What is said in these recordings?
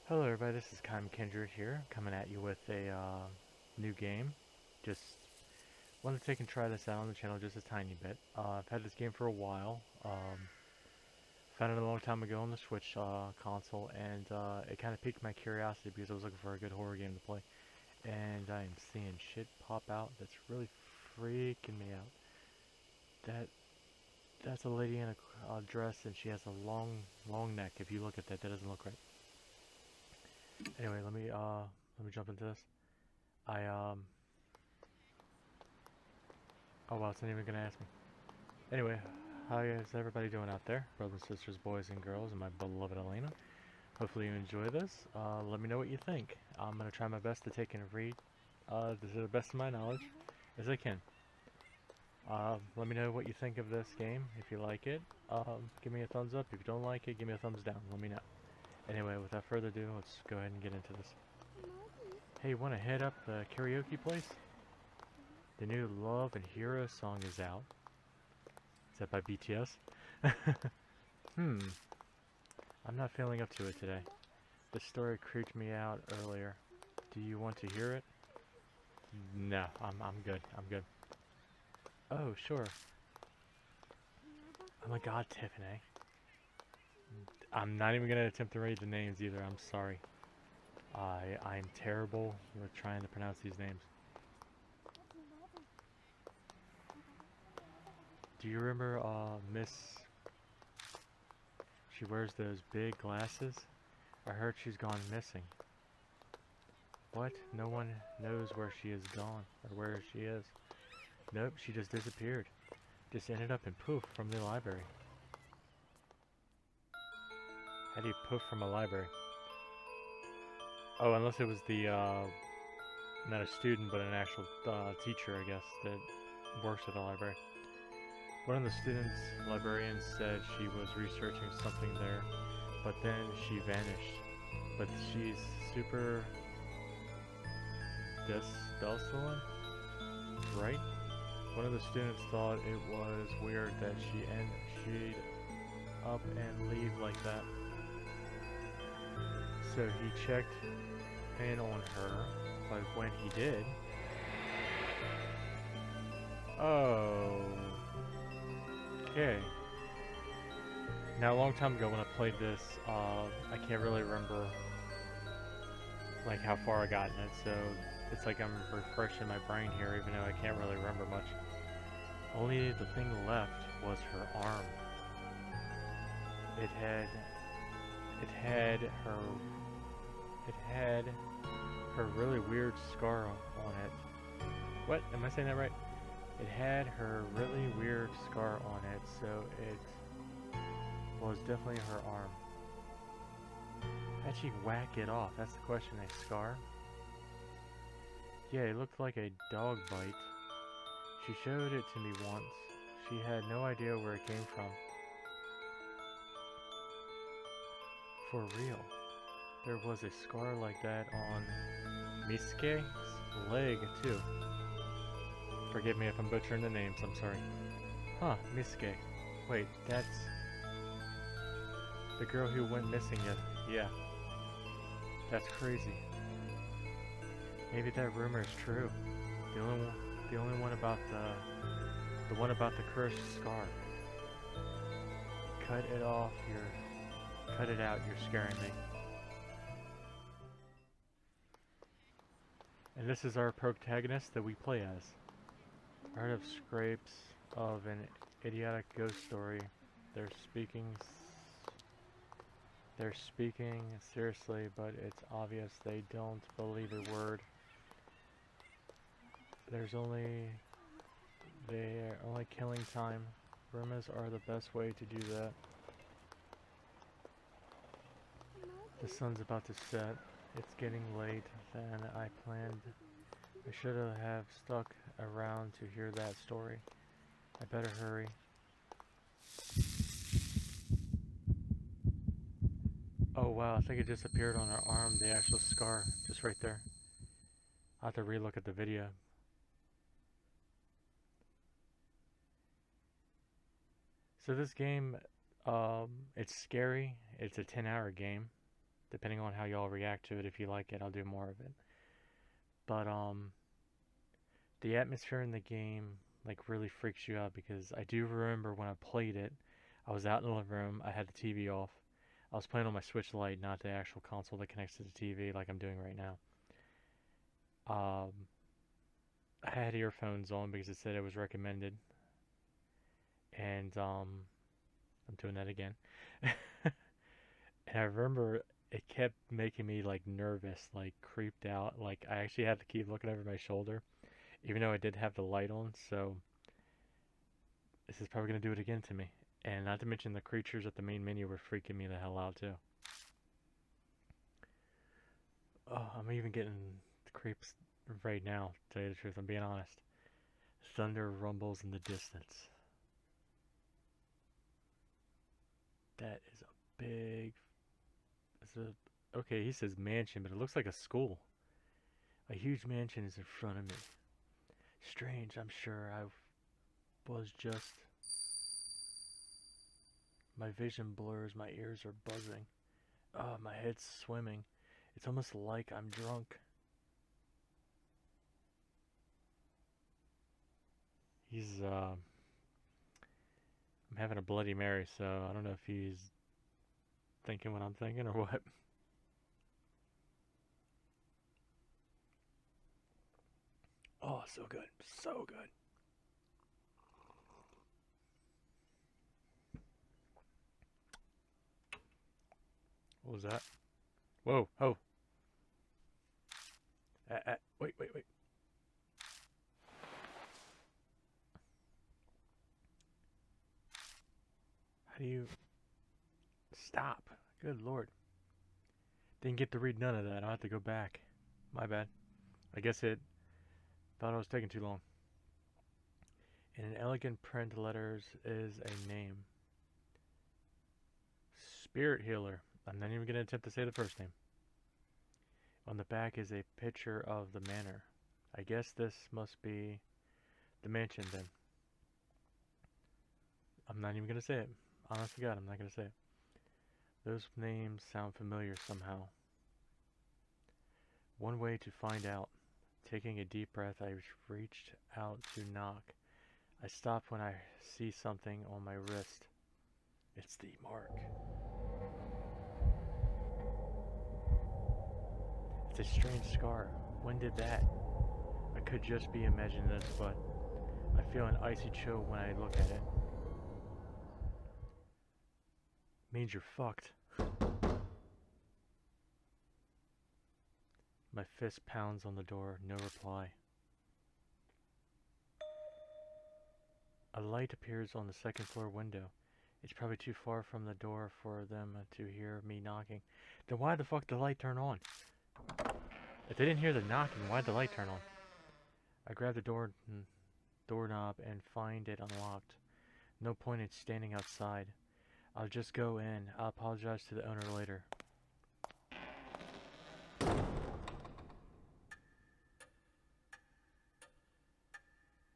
Hello everybody, this is Kyle Kindred here, coming at you with a new game. Just wanted to take and try this out on the channel just a tiny bit. I've had this game for a while. Found it a long time ago on the Switch console, and it kind of piqued my curiosity because I was looking for a good horror game to play. And I am seeing shit pop out that's really freaking me out. That's a lady in a dress, and she has a long neck. If you look at that, that doesn't look right. Anyway, let me jump into this. I Oh wow, it's not even gonna ask me. Anyway, how is everybody doing out there? Brothers, sisters, boys, and girls, and my beloved Alena. Hopefully you enjoy this. Let me know what you think. I'm gonna try my best to take and read to the best of my knowledge as I can. Let me know what you think of this game. If you like it, give me a thumbs up. If you don't like it, give me a thumbs down. Let me know. Anyway, without further ado, let's go ahead and get into this. Hey, wanna head up the karaoke place? The new Love and Hero song is out. Is that by BTS? Hmm. I'm not feeling up to it today. The story creeped me out earlier. Do you want to hear it? No, I'm good. I'm good. Oh, sure. Oh my god, Tiffany. I'm not even gonna attempt to read the names either. I'm sorry. I'm terrible with trying to pronounce these names. Do you remember Miss? She wears those big glasses. I heard she's gone missing. What? No one knows where she is gone, or where she is. Nope, she just disappeared. Just ended up in poof from the library. How do you poof from a library? Oh, unless it was the, not a student, but an actual teacher, I guess, that works at the library. One of the students, librarians, said she was researching something there, but then she vanished. But she's super docile, right? One of the students thought it was weird that she'd up and leave like that. So he checked in on her, but when he did... Oh... Okay. Now, a long time ago when I played this, I can't really remember like how far I got in it, so it's like I'm refreshing my brain here, even though I can't really remember much. Only the thing left was her arm. It had her really weird scar on it. What? Am I saying that right? It had her really weird scar on it, so it was definitely her arm. How'd she whack it off? That's the question. A scar? Yeah, it looked like a dog bite. She showed it to me once. She had no idea where it came from. For real. There was a scar like that on Misuke's leg, too. Forgive me if I'm butchering the names, I'm sorry. Huh, Misuke. Wait, that's... the girl who went missing yet. Yeah. That's crazy. Maybe that rumor is true. The only one about the one about the cursed scar. Cut it off, cut it out, you're scaring me. And this is our protagonist that we play as. I heard of scrapes of an idiotic ghost story. They're speaking seriously, but it's obvious they don't believe a word. They're only killing time. Rumors are the best way to do that. The sun's about to set. It's getting late than I planned. I should have stuck around to hear that story. I better hurry. Oh wow, I think it just appeared on her arm, the actual scar, just right there. I'll have to relook at the video. So this game, it's scary. It's a 10-hour game. depending on how y'all react to it. If you like it, I'll do more of it. But the atmosphere in the game like really freaks you out because I do remember when I played it, I was out in the living room, I had the TV off. I was playing on my Switch Lite, not the actual console that connects to the TV like I'm doing right now. Um, I had earphones on because it said it was recommended, and I'm doing that again. And I remember it kept making me like nervous, like creeped out. Like I actually had to keep looking over my shoulder, even though I did have the light on. So this is probably gonna do it again to me. And not to mention the creatures at the main menu were freaking me the hell out too. Oh, I'm even getting the creeps right now, to tell you the truth. I'm being honest. Thunder rumbles in the distance. That is a big. It's a. Okay, he says mansion, but it looks like a school. A huge mansion is in front of me. Strange, I'm sure. I was just. My vision blurs, my ears are buzzing. My head's swimming. It's almost like I'm drunk. He's, I'm having a Bloody Mary, so I don't know if he's thinking what I'm thinking or what. Oh, so good. So good. What was that? Whoa, oh. Wait, wait, wait. How do you... Stop. Good lord. Didn't get to read none of that. I'll have to go back. My bad. I guess it thought I was taking too long. In an elegant print letters is a name. Spirit Healer. I'm not even going to attempt to say the first name. On the back is a picture of the manor. I guess this must be the mansion then. I'm not even going to say it. Honest to God, I'm not going to say it. Those names sound familiar somehow. One way to find out. Taking a deep breath, I reached out to knock. I stop when I see something on my wrist. It's the mark. It's a strange scar. When did that? I could just be imagining this, but I feel an icy chill when I look at it. Means you're fucked. My fist pounds on the door, no reply. A light appears on the second floor window. It's probably too far from the door for them to hear me knocking. Then why the fuck did the light turn on? If they didn't hear the knocking, why'd the light turn on? I grab the doorknob and find it unlocked. No point in standing outside. I'll just go in. I'll apologize to the owner later.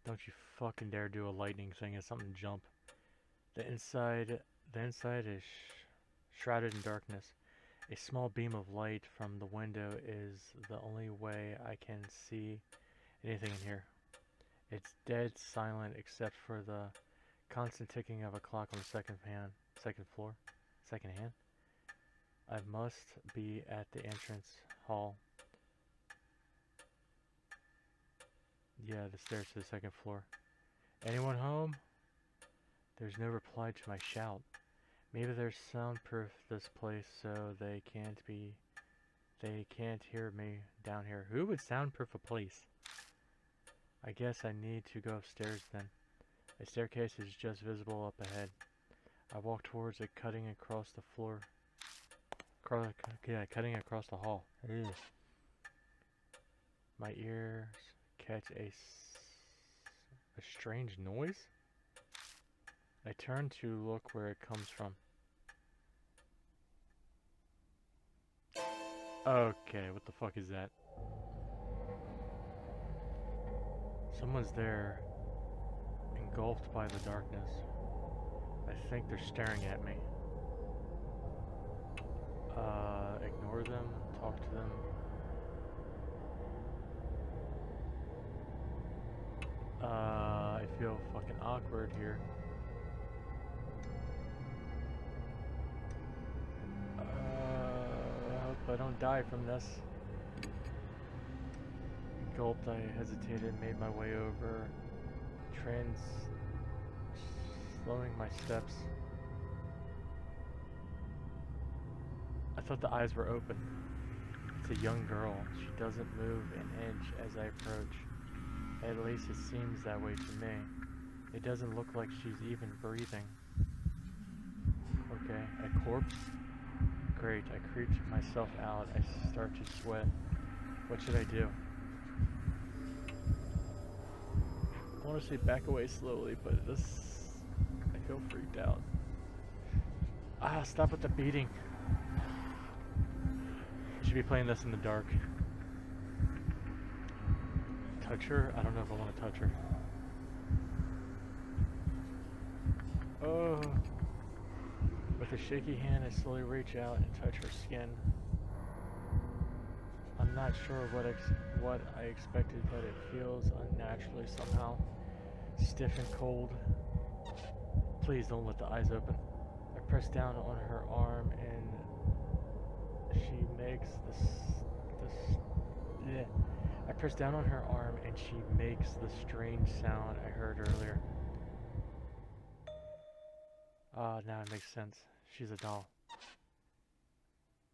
Don't you fucking dare do a lightning thing as something jump. The inside is shrouded in darkness. A small beam of light from the window is the only way I can see anything in here. It's dead silent except for the constant ticking of a clock on the second floor. I must be at the entrance hall. Yeah, the stairs to the second floor. Anyone home? There's no reply to my shout. Maybe there's soundproof this place so they can't hear me down here. Who would soundproof a place? I guess I need to go upstairs then. A staircase is just visible up ahead. I walk towards it, cutting across the floor. Cutting across the hall. Ew. My ears catch a strange noise. I turn to look where it comes from. Okay, what the fuck is that? Someone's there, engulfed by the darkness. I think they're staring at me. Ignore them, talk to them. I feel fucking awkward here. I hope I don't die from this. Gulped, I hesitated, made my way over, slowing my steps. I thought the eyes were open. It's a young girl. She doesn't move an inch as I approach. At least it seems that way to me. It doesn't look like she's even breathing. Okay, a corpse? Great, I creep myself out. I start to sweat. What should I do? I want to say back away slowly, but I feel freaked out. Stop with the beating. I should be playing this in the dark. Touch her? I don't know if I want to touch her. Oh. With a shaky hand, I slowly reach out and touch her skin. I'm not sure what I expected, but it feels unnaturally somehow. Stiff and cold. Please don't let the eyes open. I press down on her arm and she makes yeah. I press down on her arm and she makes the strange sound I heard earlier. Now it makes sense. She's a doll.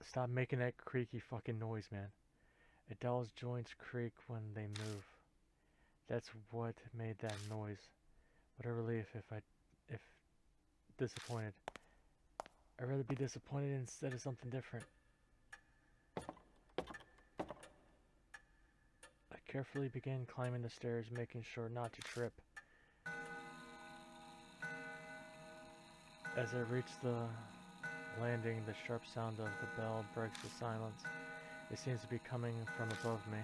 Stop making that creaky fucking noise, man. A doll's joints creak when they move. That's what made that noise. What a relief if disappointed. I'd rather be disappointed instead of something different. I carefully begin climbing the stairs, making sure not to trip. As I reach the landing, the sharp sound of the bell breaks the silence. It seems to be coming from above me.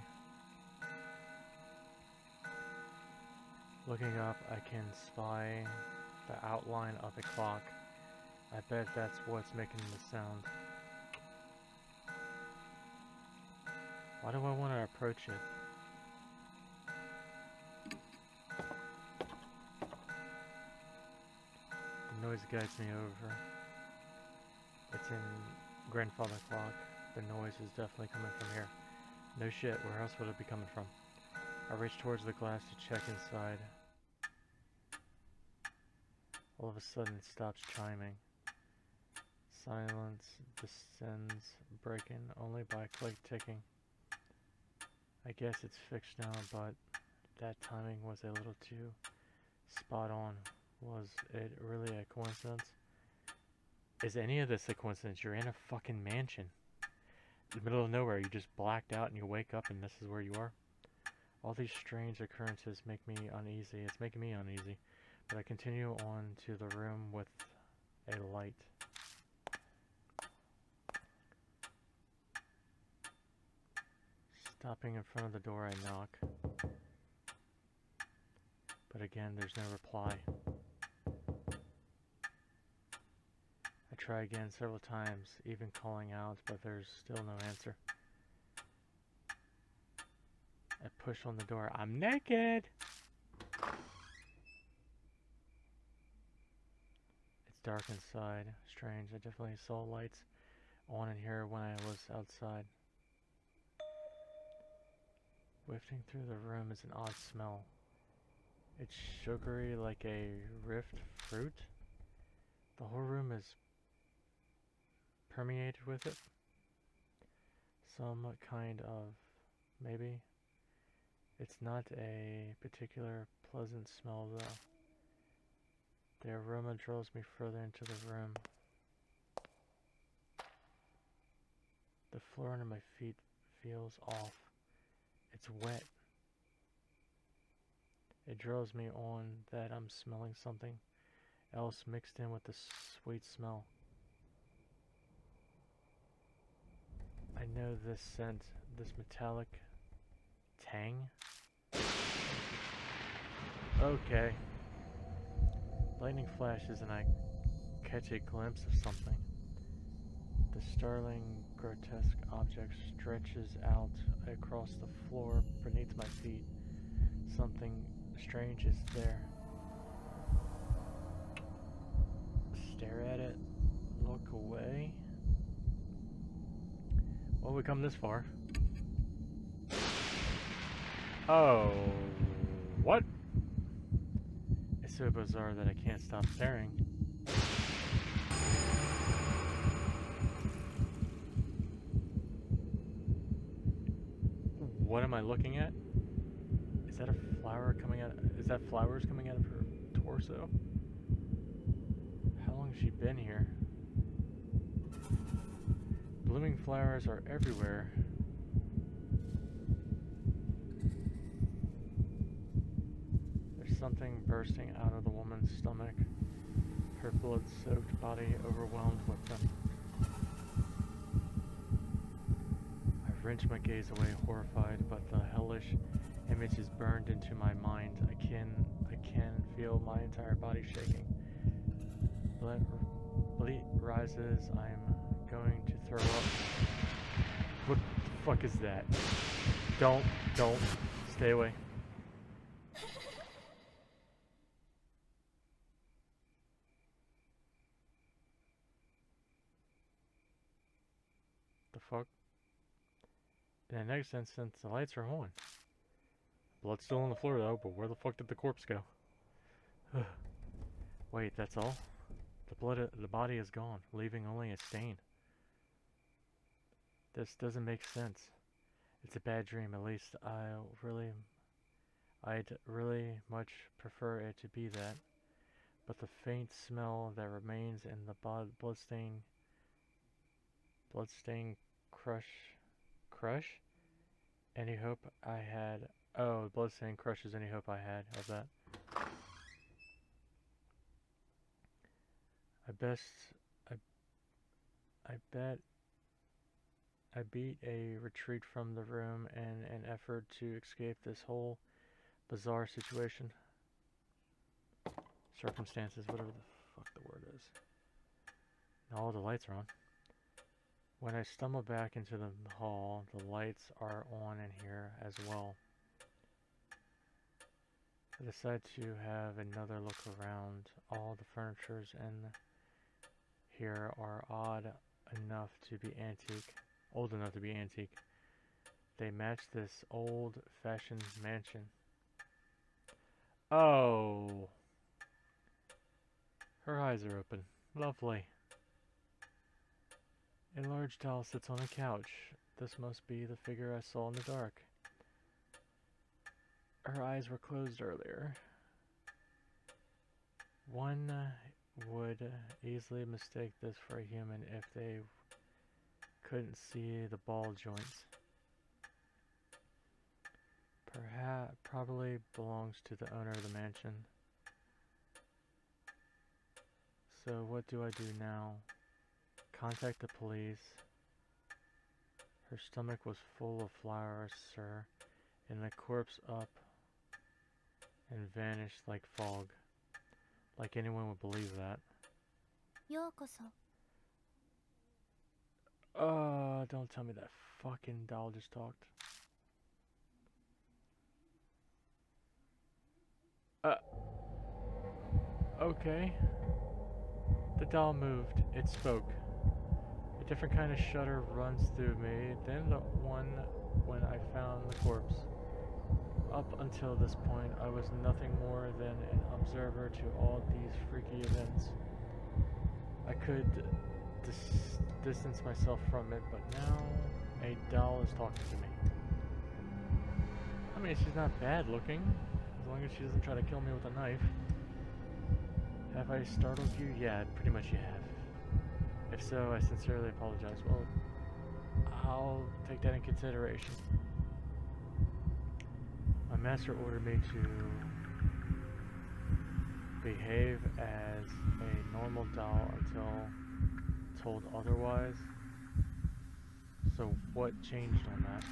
Looking up, I can spy the outline of a clock. I bet that's what's making the sound. Why do I want to approach it? The noise guides me over. It's in grandfather clock. The noise is definitely coming from here. No shit, where else would it be coming from? I reach towards the glass to check inside. All of a sudden it stops chiming. Silence descends, breaking only by click ticking. I guess it's fixed now, but that timing was a little too spot on. Was it really a coincidence? Is any of this a coincidence? You're in a fucking mansion. In the middle of nowhere, you just blacked out and you wake up and this is where you are? All these strange occurrences make me uneasy. It's making me uneasy. But I continue on to the room with a light. Stopping in front of the door, I knock. But again, there's no reply. I try again several times, even calling out, but there's still no answer. I push on the door. I'm naked! It's dark inside. Strange. I definitely saw lights on in here when I was outside. Wafting through the room is an odd smell. It's sugary like a rift fruit. The whole room is permeated with it. Some kind of, maybe. It's not a particular pleasant smell though. The aroma draws me further into the room. The floor under my feet feels off. It's wet. It draws me on that I'm smelling something else mixed in with the sweet smell. I know this scent, this metallic tang. Okay. Lightning flashes and I catch a glimpse of something. The startling, grotesque object stretches out across the floor beneath my feet. Something strange is there. Stare at it. Look away. Well, we come this far. Oh, what? It's so bizarre that I can't stop staring. What am I looking at? Is that a flower coming out? Is that flowers coming out of her torso? How long has she been here? Blooming flowers are everywhere. There's something bursting out of the woman's stomach, her blood-soaked body overwhelmed with them. I wrench my gaze away, horrified, but the hellish image is burned into my mind. I can feel my entire body shaking. Bleat rises. I'm going to throw up. What the fuck is that? Don't. Stay away. The fuck? In the next instance, the lights are on. Blood's still on the floor though, but where the fuck did the corpse go? Wait, that's all? The body is gone, leaving only a stain. This doesn't make sense. It's a bad dream, at least I'd really much prefer it to be that. But the faint smell that remains in the bloodstain crush any hope I had. Oh, bloodstain crushes any hope I had of that. I beat a retreat from the room in an effort to escape this whole bizarre situation. Circumstances, whatever the fuck the word is. Now all the lights are on. When I stumble back into the hall, the lights are on in here as well. I decide to have another look around. All the furnitures in here are old enough to be antique. They match this old-fashioned mansion. Oh! Her eyes are open. Lovely. A large doll sits on a couch. This must be the figure I saw in the dark. Her eyes were closed earlier. One would easily mistake this for a human if they couldn't see the ball joints. Probably belongs to the owner of the mansion. So what do I do now? Contact the police. Her stomach was full of flowers, sir, and the corpse up and vanished like fog. Like anyone would believe that. Don't tell me that fucking doll just talked. Okay. The doll moved. It spoke. A different kind of shudder runs through me than the one when I found the corpse. Up until this point, I was nothing more than an observer to all these freaky events. I could distance myself from it, but now a doll is talking to me. I mean, she's not bad looking, as long as she doesn't try to kill me with a knife. Have I startled you? Yeah, pretty much you have. If so, I sincerely apologize. Well, I'll take that in consideration. My master ordered me to behave as a normal doll until told otherwise. So what changed on that?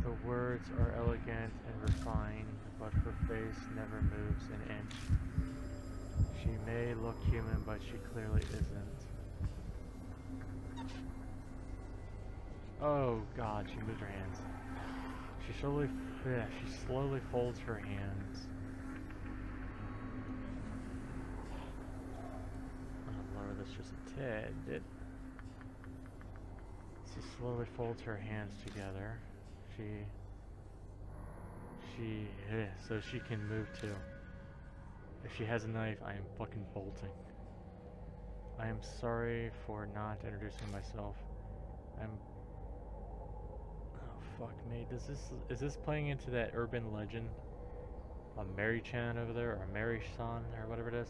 The words are elegant and refined, but her face never moves an inch. She may look human, but she clearly isn't. Oh god, she moved her hands. She slowly folds her hands. I'm gonna lower this just a tad bit. She slowly folds her hands together. So she can move too. If she has a knife, I am fucking bolting. I am sorry for not introducing myself. Oh fuck me. Is this playing into that urban legend? A Mary-chan over there, or a Mary-san, or whatever it is?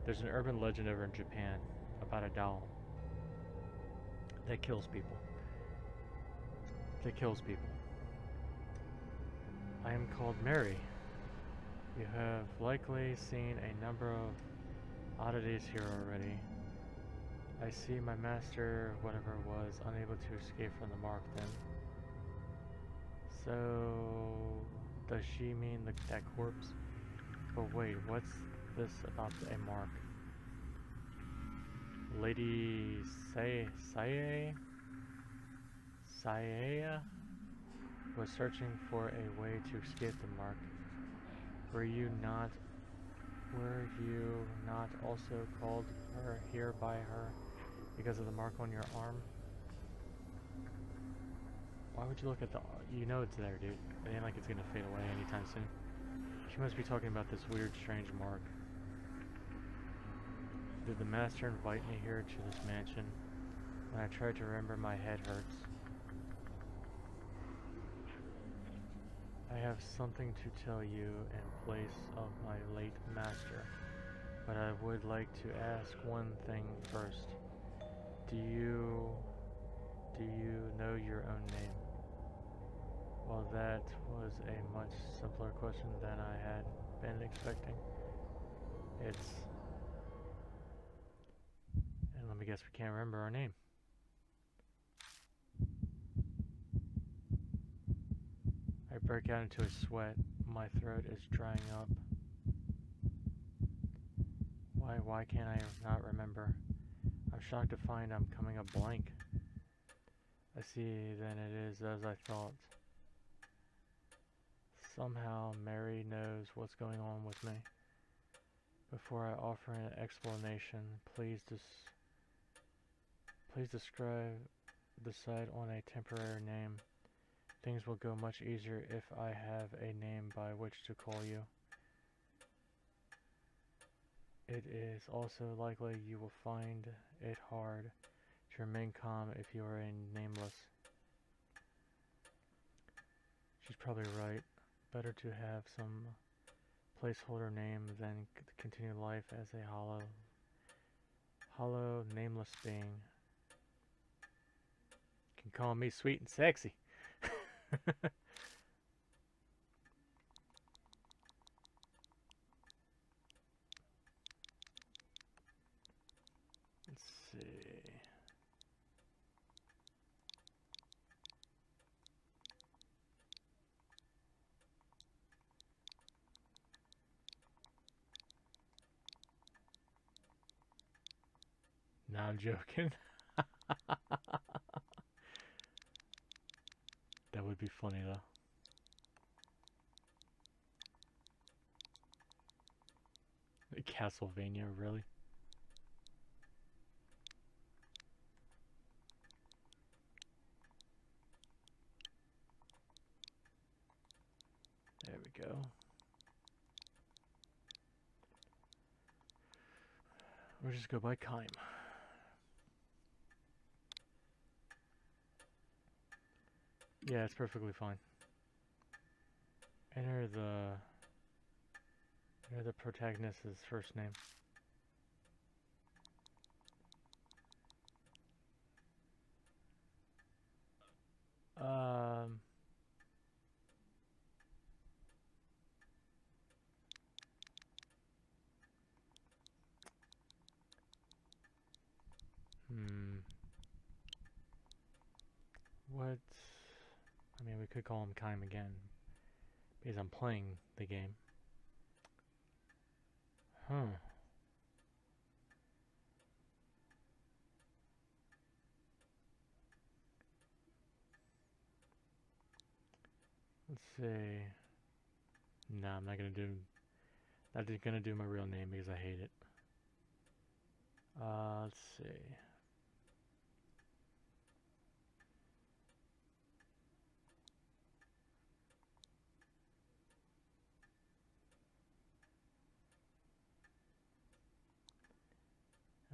There's an urban legend over in Japan about a doll that kills people. I am called Mary. You have likely seen a number of oddities here already. I see my master, whatever it was, unable to escape from the mark then. So, does she mean that corpse? But wait, what's this about a mark? Lady Saya was searching for a way to escape the mark. Were you not also called here by her because of the mark on your arm? Why would you look at you know it's there, dude. It ain't like it's gonna fade away anytime soon. She must be talking about this weird, strange mark. Did the master invite me here to this mansion? When I try to remember, my head hurts. I have something to tell you in place of my late master, but I would like to ask one thing first. Do you know your own name? Well, that was a much simpler question than I had been expecting. And let me guess, we can't remember our name. I break out into a sweat. My throat is drying up. Why can't I not remember? I'm shocked to find I'm coming up blank. I see, then it is as I thought. Somehow Mary knows what's going on with me. Before I offer an explanation, please decide on a temporary name. Things will go much easier if I have a name by which to call you. It is also likely you will find it hard to remain calm if you are nameless. She's probably right. Better to have some placeholder name than continue life as a hollow, nameless being. You can call me sweet and sexy. Let's see. No, I'm joking. That would be funny though. Castlevania, really? There we go. We'll just go by Kaim. Yeah, it's perfectly fine. Enter the protagonist's first name. What? I mean, we could call him Kaim again, because I'm playing the game. Huh. Let's see. No, I'm not gonna do my real name because I hate it. Let's see.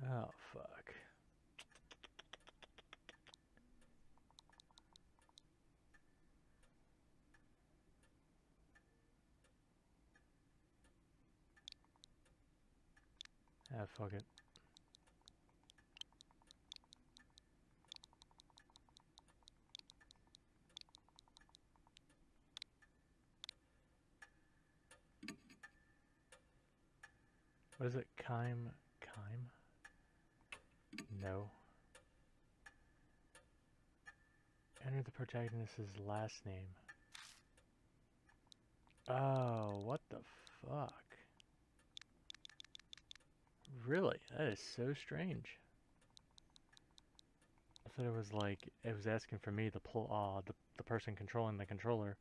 Oh, fuck. Ah, fuck it. What is it? Kime? No. Enter the protagonist's last name. Oh, what the fuck? Really? That is so strange. I thought it was like, it was asking for me, the person controlling the controller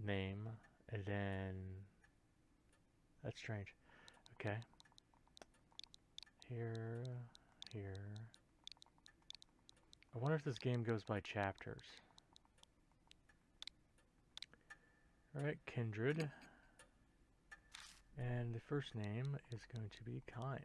name, and then... That's strange. Okay. Here. I wonder if this game goes by chapters. Alright, Kindred. And the first name is going to be Kime.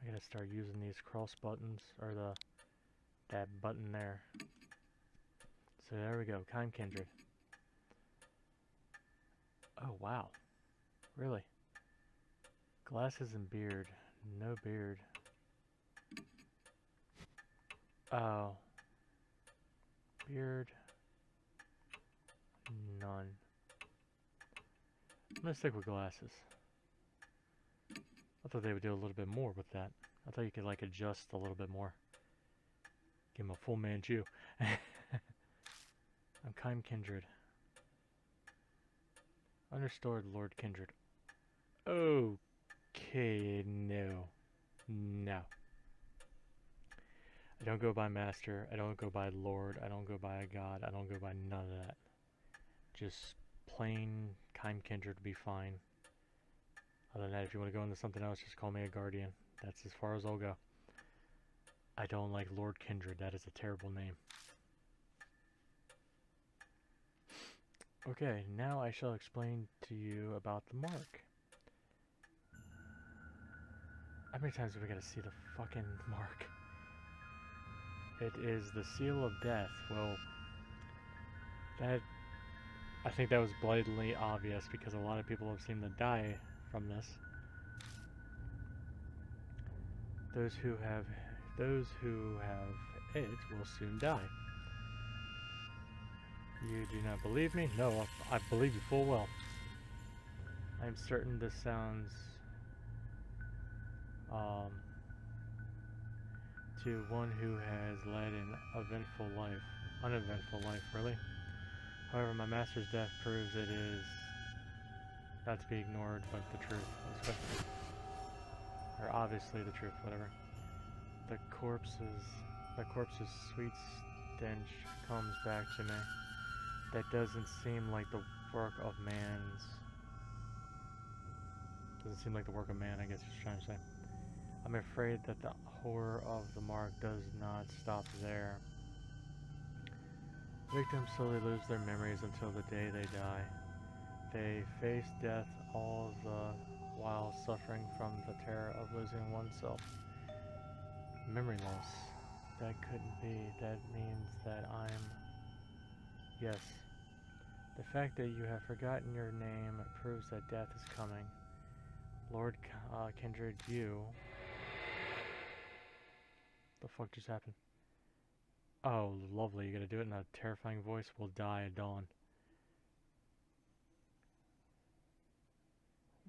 I gotta start using these cross buttons, or that button there. So there we go, Kime Kindred. Oh wow, really? Glasses and beard, no beard. Oh, beard, none. I'm gonna stick with glasses. I thought they would do a little bit more with that. I thought you could like adjust a little bit more. Give him a full Manchu. I'm Kime Kindred. Understored, Lord Kindred. Okay, no. No. I don't go by Master. I don't go by Lord. I don't go by a God. I don't go by none of that. Just plain Kime Kindred would be fine. Other than that, if you want to go into something else, just call me a Guardian. That's as far as I'll go. I don't like Lord Kindred. That is a terrible name. Okay, now I shall explain to you about the mark. How many times have we got to see the fucking mark? It is the seal of death. Well, I think that was blatantly obvious because a lot of people have seemed to die from this. Those who have it will soon die. You do not believe me? No, I believe you full well. I am certain this sounds to one who has led an uneventful life, really. However, my master's death proves it is not to be ignored, but the truth, or obviously the truth, whatever. The corpse's sweet stench comes back to me. That doesn't seem like the work of man's. Doesn't seem like the work of man, I guess he's trying to say. I'm afraid that the horror of the mark does not stop there. Victims slowly lose their memories until the day they die. They face death all the while suffering from the terror of losing oneself. Memory loss. That couldn't be. That means that I'm... Yes. The fact that you have forgotten your name proves that death is coming. Lord Kindred, you... The fuck just happened? Oh, lovely. You gotta do it in a terrifying voice. Will die at dawn.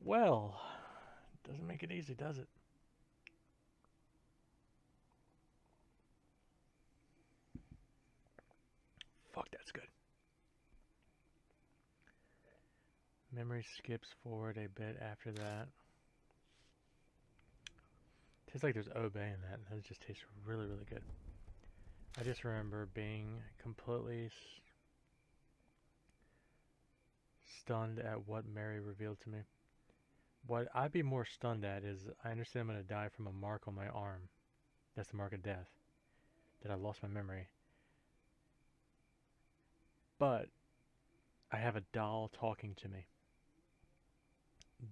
Well, doesn't make it easy, does it? fuck, that's good. Memory skips forward a bit after that. Tastes like there's obey in that, and it just tastes really, really good. I just remember being completely stunned at what Mary revealed to me. What I'd be more stunned at is I understand I'm going to die from a mark on my arm. That's the mark of death. That I lost my memory. But I have a doll talking to me.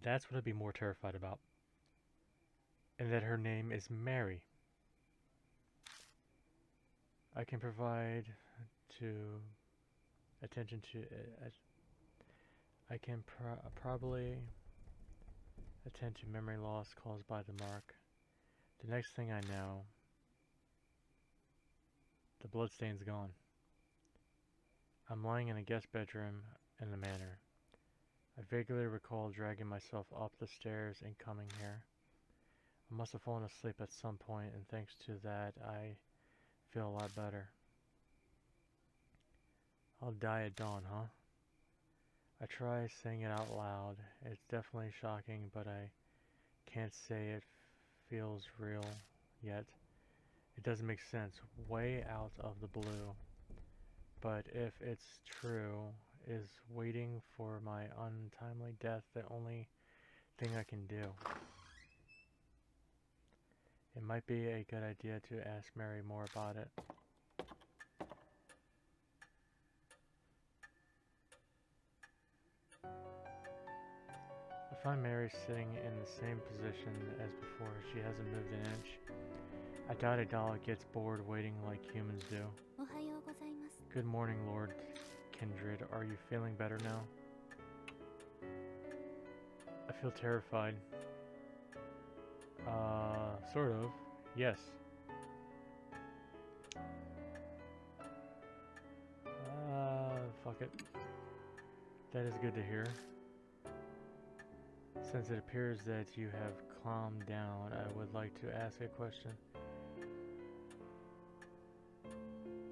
That's what I'd be more terrified about. And that her name is Mary. I can provide to attention to I can probably attend to memory loss caused by the mark. The next thing I know, the bloodstain's gone. I'm lying in a guest bedroom in the manor. I vaguely recall dragging myself up the stairs and coming here. I must have fallen asleep at some point, and thanks to that, I feel a lot better. I'll die at dawn, huh? I try saying it out loud. It's definitely shocking, but I can't say it feels real yet. It doesn't make sense. Way out of the blue. But if it's true, is waiting for my untimely death the only thing I can do? It might be a good idea to ask Mary more about it. I find Mary sitting in the same position as before. She hasn't moved an inch. I doubt a doll gets bored waiting like humans do. Good morning, Lord Kindred. Are you feeling better now? I feel terrified. Sort of. Yes. Fuck it. That is good to hear. Since it appears that you have calmed down, I would like to ask a question.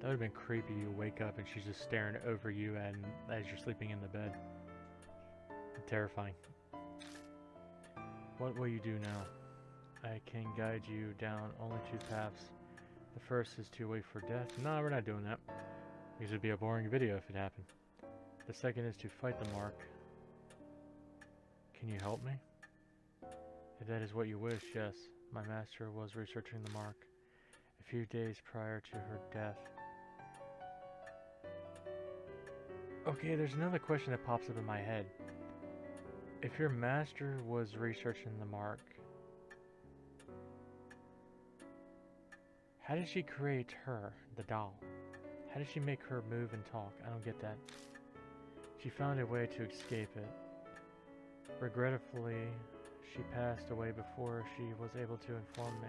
That would have been creepy. You wake up and she's just staring over you and as you're sleeping in the bed. Terrifying. What will you do now? I can guide you down only two paths. The first is to wait for death. No, we're not doing that. Because it would be a boring video if it happened. The second is to fight the mark. Can you help me? If that is what you wish, yes. My master was researching the mark a few days prior to her death. Okay, there's another question that pops up in my head. If your master was researching the mark, how did she create her, the doll? How did she make her move and talk? I don't get that. She found a way to escape it. Regretfully, she passed away before she was able to inform me.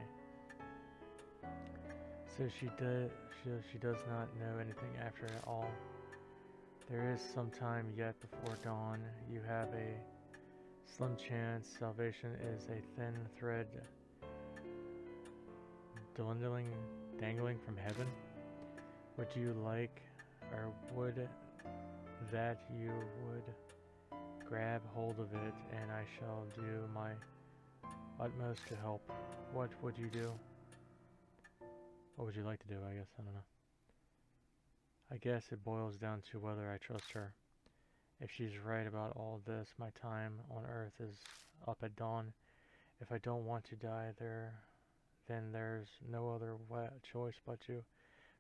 So she does not know anything after all. There is some time yet before dawn. You have a slim chance. Salvation is a thin thread dangling from heaven. Would you like, or would that you would grab hold of it, and I shall do my utmost to help. What would you do? What would you like to do, I guess? I don't know. I guess it boils down to whether I trust her. If she's right about all this, my time on Earth is up at dawn. If I don't want to die there, then there's no other choice but to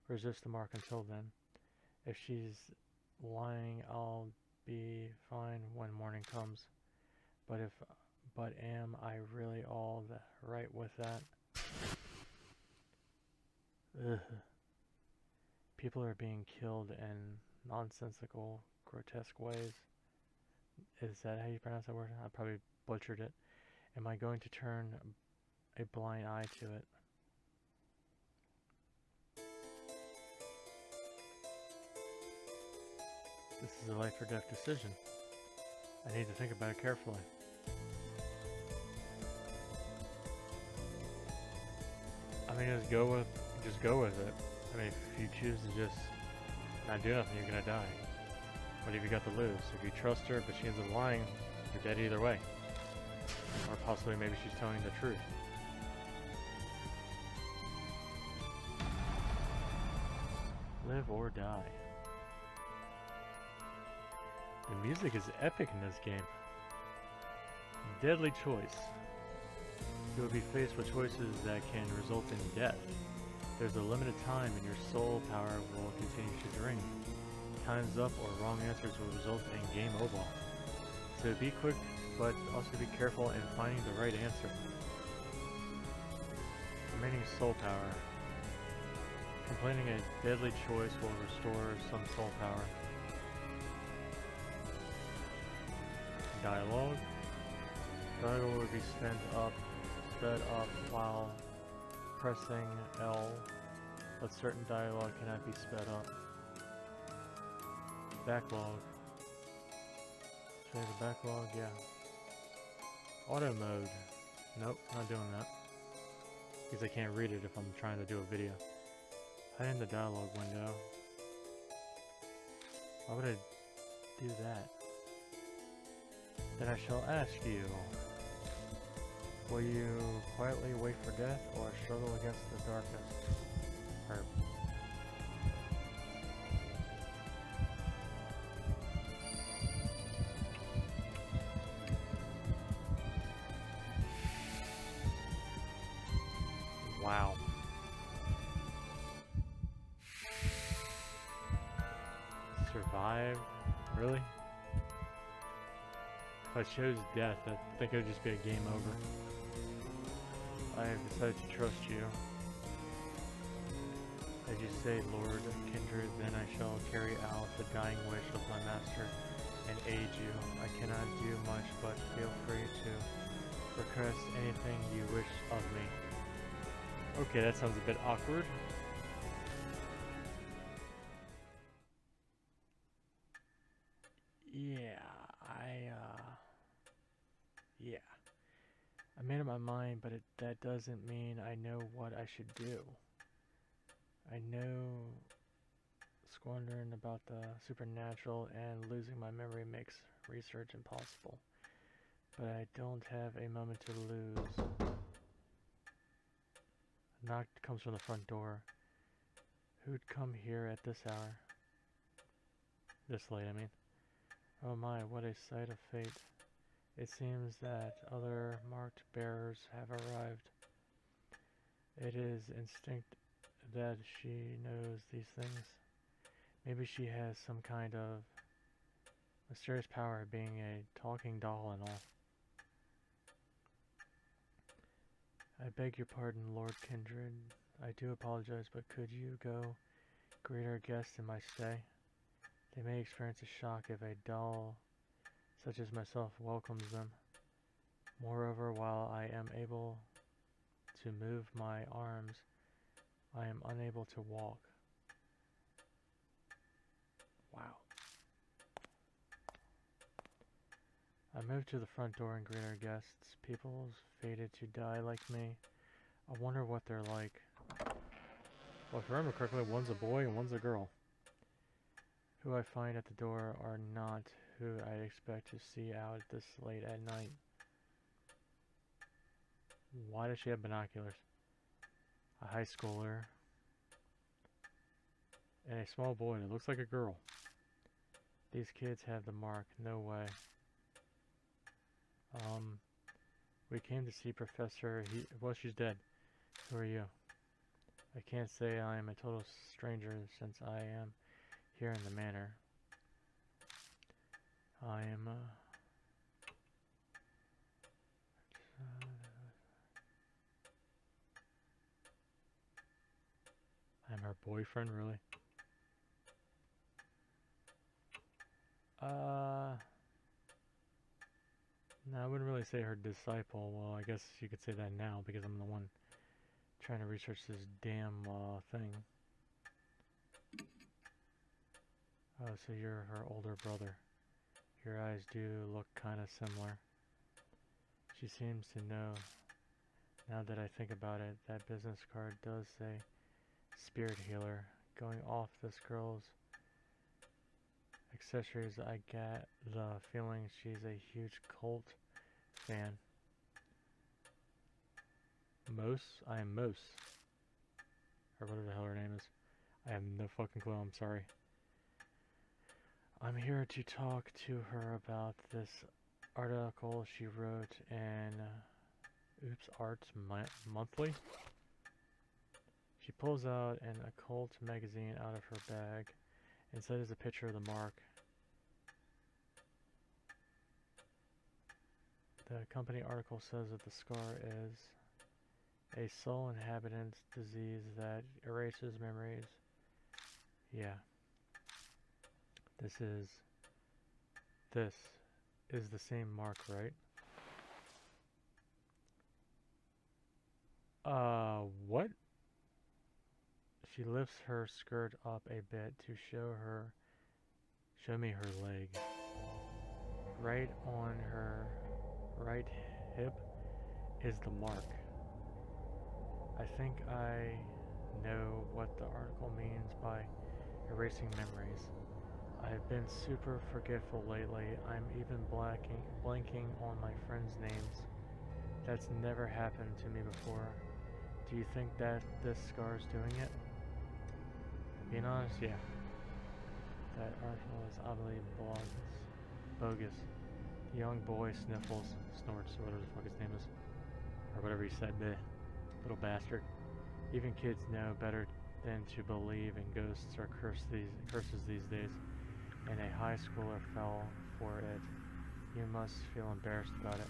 resist the mark until then. If she's lying, I'll be fine when morning comes. But am I really all right with that? Ugh. People are being killed in nonsensical, grotesque ways. Is that how you pronounce that word? I probably butchered it. Am I going to turn a blind eye to it? This is a life or death decision. I need to think about it carefully. I mean, just go with it. I mean, if you choose to just Not do nothing, you're gonna die. What have you got to lose? If you trust her but she ends up lying, you're dead either way. Or possibly maybe she's telling the truth. Live or die. The music is epic in this game. Deadly choice. You will be faced with choices that can result in death. There's a limited time and your soul power will continue to drain. Time's up or wrong answers will result in game over. So be quick, but also be careful in finding the right answer. Remaining soul power. Completing a deadly choice will restore some soul power. Dialogue. Dialogue will be sped up while pressing L, but certain dialogue cannot be sped up. Backlog. Show the backlog, yeah. Auto mode. Nope, not doing that. Because I can't read it if I'm trying to do a video. Hide in the dialogue window. Why would I do that? Then I shall ask you, will you quietly wait for death or struggle against the darkness? Wow. Survive? Really? If I chose death, I think it would just be a game over. I have decided to trust you. As you say, Lord Kindred, then I shall carry out the dying wish of my master and aid you. I cannot do much, but feel free to request anything you wish of me. Okay, that sounds a bit awkward. Yeah. I made up my mind, but that doesn't mean I know what I should do. I know squandering about the supernatural and losing my memory makes research impossible. But I don't have a moment to lose. A knock comes from the front door. Who'd come here at this hour? This late, I mean. Oh my, what a sight of fate. It seems that other marked bearers have arrived. It is instinct that she knows these things. Maybe she has some kind of mysterious power, being a talking doll and all. I beg your pardon, Lord Kindred. I do apologize, but could you go greet our guests in my stay? They may experience a shock if a doll such as myself welcomes them. Moreover, while I am able to move my arms, I am unable to walk. Wow. I move to the front door and greet our guests. People fated to die like me. I wonder what they're like. Well, if I remember correctly, one's a boy and one's a girl. Who I find at the door are not who I'd expect to see out this late at night. Why does she have binoculars? A high schooler. And a small boy that looks like a girl. These kids have the mark. No way. We came to see Professor. Well, she's dead. Who are you? I can't say I am a total stranger since I am here in the manor. I am, I'm her boyfriend, really? No, I wouldn't really say her disciple. Well, I guess you could say that now because I'm the one trying to research this damn, thing. Oh, so you're her older brother. Your eyes do look kind of similar. She seems to know. Now that I think about it, that business card does say spirit healer. Going off this girl's accessories, I get the feeling she's a huge cult fan. I am Mos, or whatever the hell her name is. I have no fucking clue, I'm sorry. I'm here to talk to her about this article she wrote in Oops Arts Monthly. She pulls out an occult magazine out of her bag. Inside is a picture of the mark. The company article says that the scar is a soul inhabitant's disease that erases memories. Yeah. This is the same mark, right? What? She lifts her skirt up a bit to show me her leg. Right on her right hip is the mark. I think I know what the article means by erasing memories. I've been super forgetful lately. I'm even blanking on my friends' names. That's never happened to me before. Do you think that this scar's doing it? Being honest, yeah. That article is obviously bogus. The young boy sniffles, snorts, or whatever the fuck his name is. Or whatever he said, the little bastard. Even kids know better than to believe in ghosts or curses these days. And a high schooler fell for it. You must feel embarrassed about it.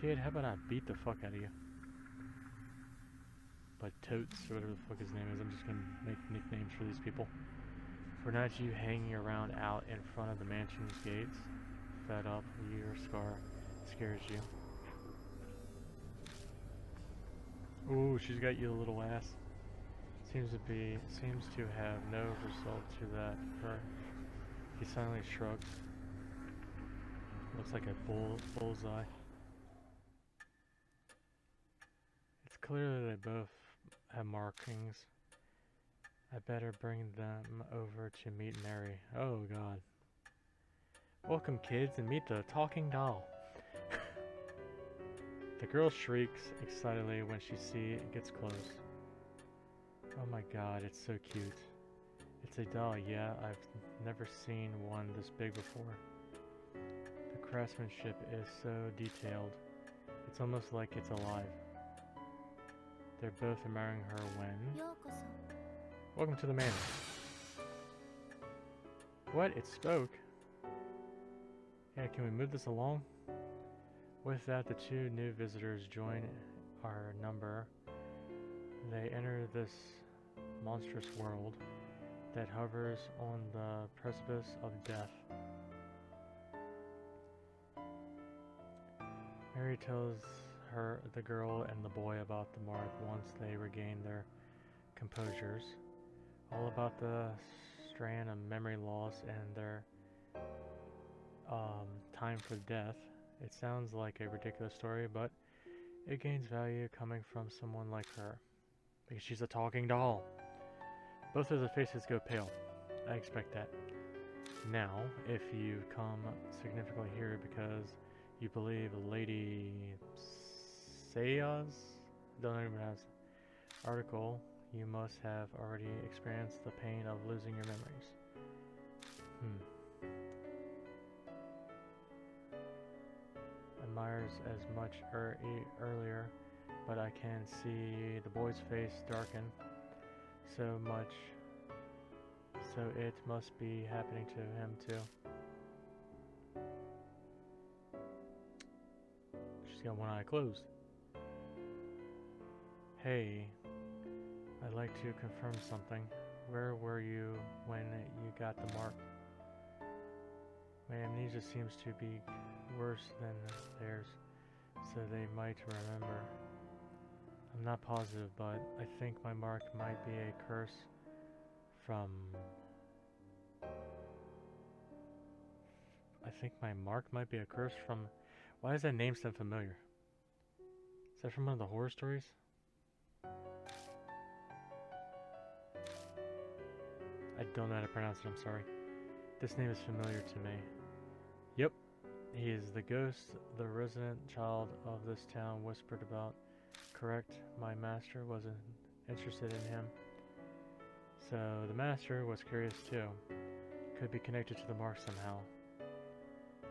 Kid, how about I beat the fuck out of you? But Totes, or whatever the fuck his name is, I'm just gonna make nicknames for these people. For not you hanging around out in front of the mansion's gates, fed up, your scar scares you. Ooh, she's got you, little ass. Seems to have no result to that. He silently shrugs. Looks like a bullseye. It's clear that they both have markings. I better bring them over to meet Mary. Oh god. Welcome kids, and meet the talking doll. The girl shrieks excitedly when she gets close. Oh my god, it's so cute. It's a doll, yeah, I've never seen one this big before. The craftsmanship is so detailed. It's almost like it's alive. They're both admiring her when... Welcome to the manor. What? It spoke? Yeah, can we move this along? With that, the two new visitors join our number. They enter this monstrous world that hovers on the precipice of death. Mary tells the girl and the boy about the mark once they regain their composures. All about the strand of memory loss and their time for death. It sounds like a ridiculous story, but it gains value coming from someone like her. Because she's a talking doll. Both of their faces go pale. I expect that. Now, if you come significantly here because you believe Lady Sayas, don't even pronounce the article, you must have already experienced the pain of losing your memories. Admires as much earlier, but I can see the boy's face darken so much, so it must be happening to him too. She's got one eye closed. Hey, I'd like to confirm something. Where were you when you got the mark? My amnesia seems to be worse than theirs, so they might remember. I'm not positive, but I think my mark might be a curse from... Why does that name sound familiar? Is that from one of the horror stories? I don't know how to pronounce it, I'm sorry. This name is familiar to me. Yep, he is the ghost the resident child of this town whispered about. Correct, my master wasn't interested in him. So the master was curious too. Could be connected to the mark somehow.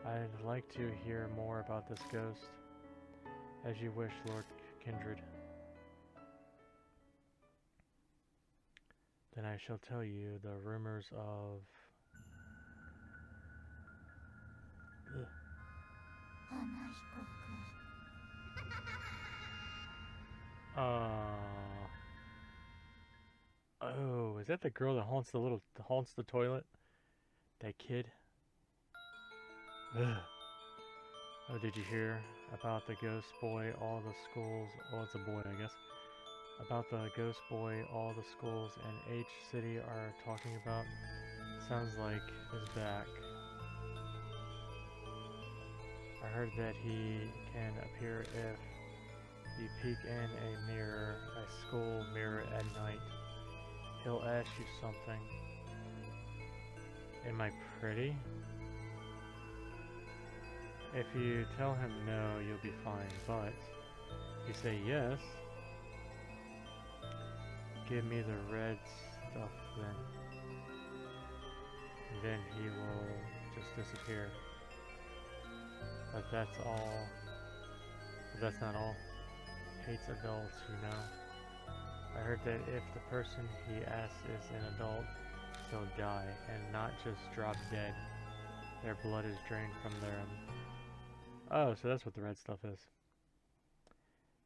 I'd like to hear more about this ghost. As you wish, Lord Kindred. Then I shall tell you the rumors of... Oh, is that the girl that haunts the toilet? That kid? Ugh. Oh, did you hear about the ghost boy all the schools... Oh, it's a boy, I guess. About the ghost boy all the schools in H City are talking about? Sounds like is back. I heard that he can appear if you peek in a mirror, a school mirror at night. He'll ask you something. Am I pretty? If you tell him no, you'll be fine, but if you say yes, give me the red stuff then he will just disappear. But that's all. But that's not all. Hates adults, you know. I heard that if the person he asks is an adult, he'll die and not just drop dead. Their blood is drained from them. Oh, so that's what the red stuff is.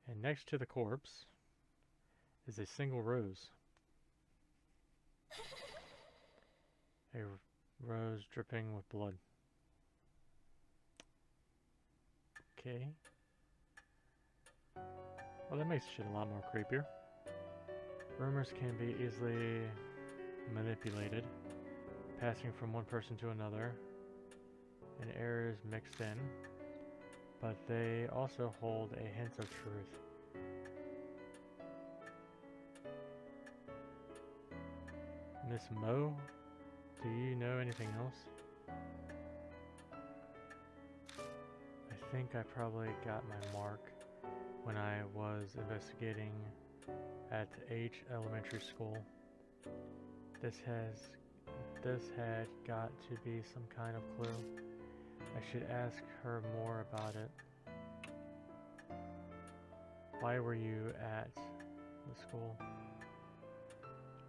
And next to the corpse is a single rose. A rose dripping with blood. Okay. Well, that makes shit a lot more creepier. Rumors can be easily manipulated, passing from one person to another, and errors mixed in, but they also hold a hint of truth. Miss Mo, do you know anything else? I think I probably got my mark when I was investigating at H Elementary School. This had got to be some kind of clue. I should ask her more about it. Why were you at the school?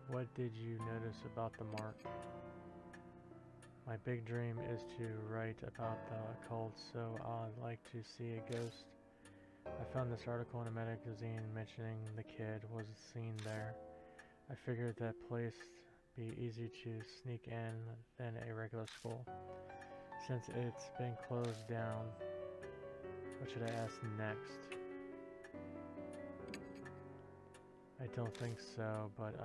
What did you notice about the mark? My big dream is to write about the occult, so I'd like to see a ghost. I found this article in a magazine mentioning the kid was seen there. I figured that place be easy to sneak in than a regular school. Since it's been closed down, what should I ask next? I don't think so, but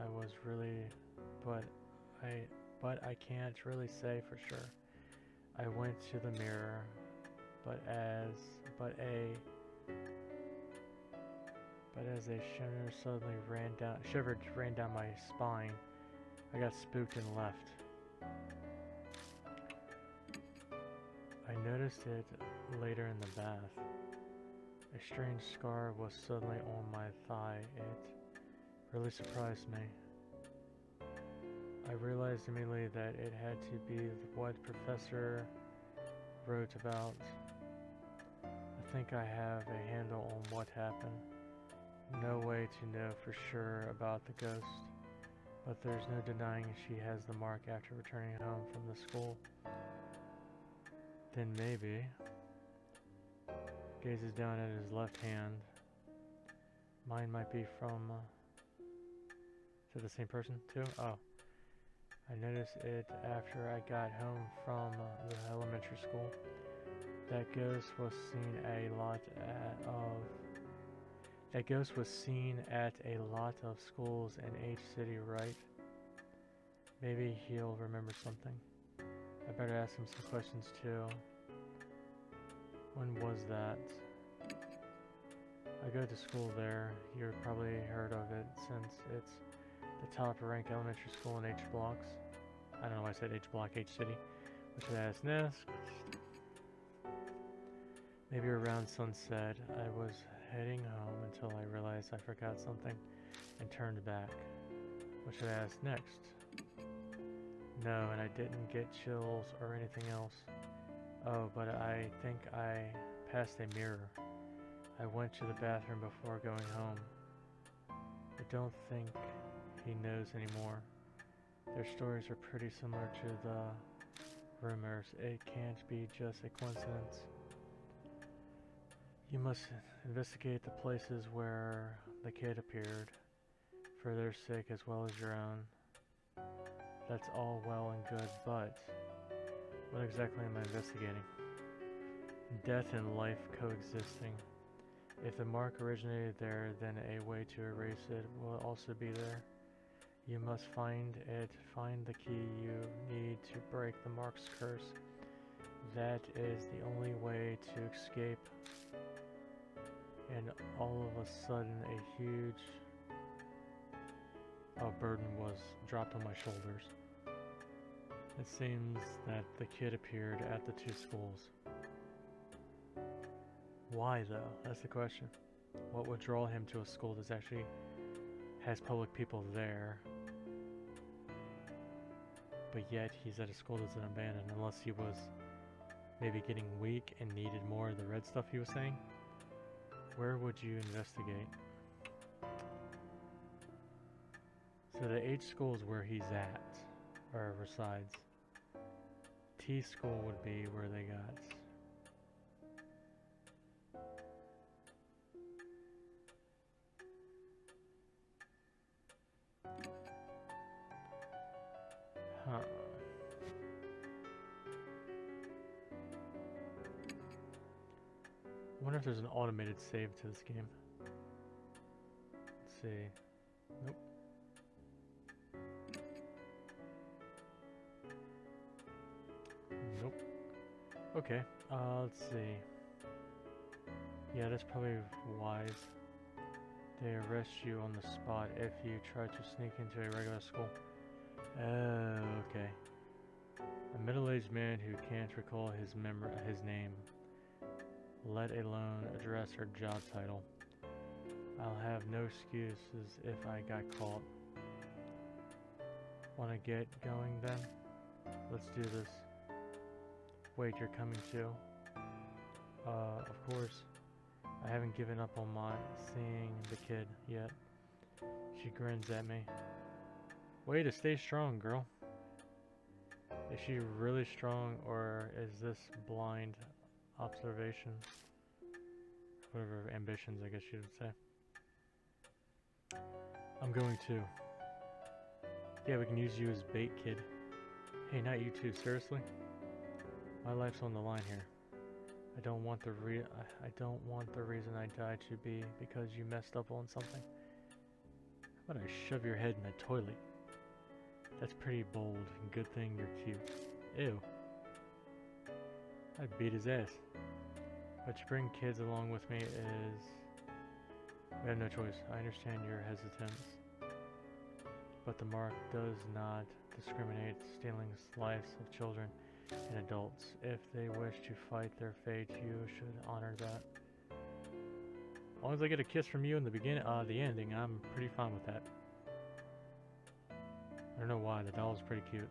I can't really say for sure. I went to the mirror, but as a shimmer suddenly ran down my spine, I got spooked and left. I noticed it later in the bath. A strange scar was suddenly on my thigh. It really surprised me. I realized immediately that it had to be what Professor wrote about. I think I have a handle on what happened. No way to know for sure about the ghost, but there's no denying she has the mark after returning home from the school. Then maybe, gazes down at his left hand. Mine might be from, to the same person too? Oh. I noticed it after I got home from the elementary school. That ghost was seen at a lot of schools in H City, right? Maybe he'll remember something. I better ask him some questions too. When was that? I go to school there. You've probably heard of it since it's the top ranked elementary school in H blocks. I don't know why I said H block, H City. What should I ask next? Maybe around sunset, I was heading home until I realized I forgot something and turned back. What should I ask next? No, and I didn't get chills or anything else. Oh, but I think I passed a mirror. I went to the bathroom before going home. I don't think he knows anymore. Their stories are pretty similar to the rumors. It can't be just a coincidence. You must investigate the places where the kid appeared, for their sake as well as your own. That's all well and good, but what exactly am I investigating? Death and life coexisting. If the mark originated there, then a way to erase it will also be there. You must find it, find the key you need to break the mark's curse. That is the only way to escape. And all of a sudden a huge burden was dropped on my shoulders. It seems that the kid appeared at the two schools. Why though? That's the question. What would draw him to a school that actually has public people there, but yet he's at a school that's abandoned, unless he was maybe getting weak and needed more of the red stuff he was saying? Where would you investigate? So the H school is where he's at, or resides. T school would be where they got. Huh. I wonder if there's an automated save to this game. Let's see. Nope. Nope. Okay, let's see. Yeah, that's probably wise. They arrest you on the spot if you try to sneak into a regular school. Oh, okay. A middle-aged man who can't recall his name, let alone address or job title. I'll have no excuses if I got caught. Wanna get going then? Let's do this. Wait, you're coming too? Of course. I haven't given up on seeing the kid yet. She grins at me. Way to stay strong, girl. Is she really strong, or is this blind observation? Whatever ambitions, I guess you would say. I'm going too. Yeah, we can use you as bait, kid. Hey, not you too, seriously? My life's on the line here. I don't want the reason I died to be because you messed up on something. How about I shove your head in the toilet? That's pretty bold, and good thing you're cute. Ew. I'd beat his ass. But to bring kids along with me is... We have no choice. I understand your hesitance. But the mark does not discriminate, stealing lives of children and adults. If they wish to fight their fate, you should honor that. As long as I get a kiss from you in the beginning, the ending, I'm pretty fine with that. I don't know why, the doll's pretty cute.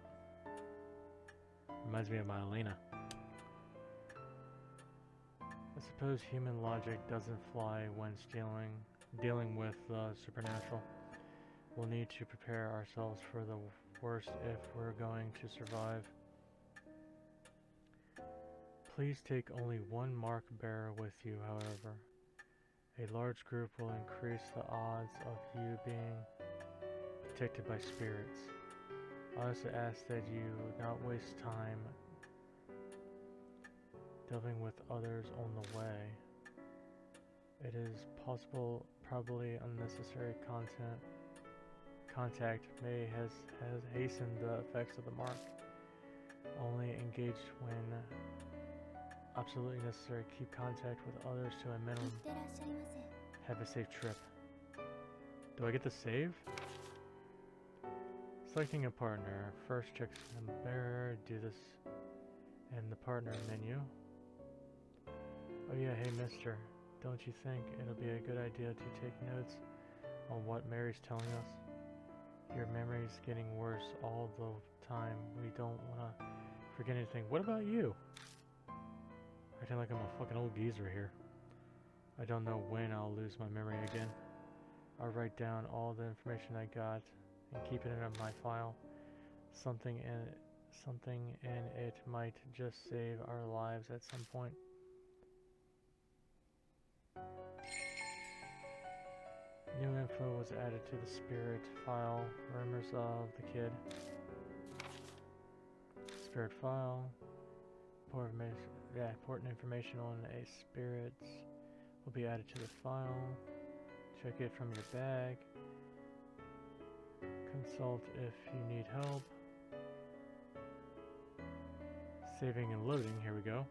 Reminds me of my Alena. I suppose human logic doesn't fly when dealing with the supernatural. We'll need to prepare ourselves for the worst if we're going to survive. Please take only one mark bearer with you, however. A large group will increase the odds of you being protected by spirits. I also ask that you not waste time delving with others on the way. It is possible, probably unnecessary contact may has hastened the effects of the mark. Only engage when absolutely necessary. Keep contact with others to a minimum. Have a safe trip. Do I get to save? Selecting a partner. First check the mirror. Do this and the partner menu. Oh yeah, hey mister, don't you think it'll be a good idea to take notes on what Mary's telling us? Your memory's getting worse all the time. We don't want to forget anything. What about you? Acting like I'm a fucking old geezer here. I don't know when I'll lose my memory again. I'll write down all the information I got and keep it in my file. Something in it might just save our lives at some point. New info was added to the spirit file. Rumors of the kid. Spirit file. Important information on a spirit will be added to the file. Check it from your bag. Consult if you need help. Saving and loading, here we go.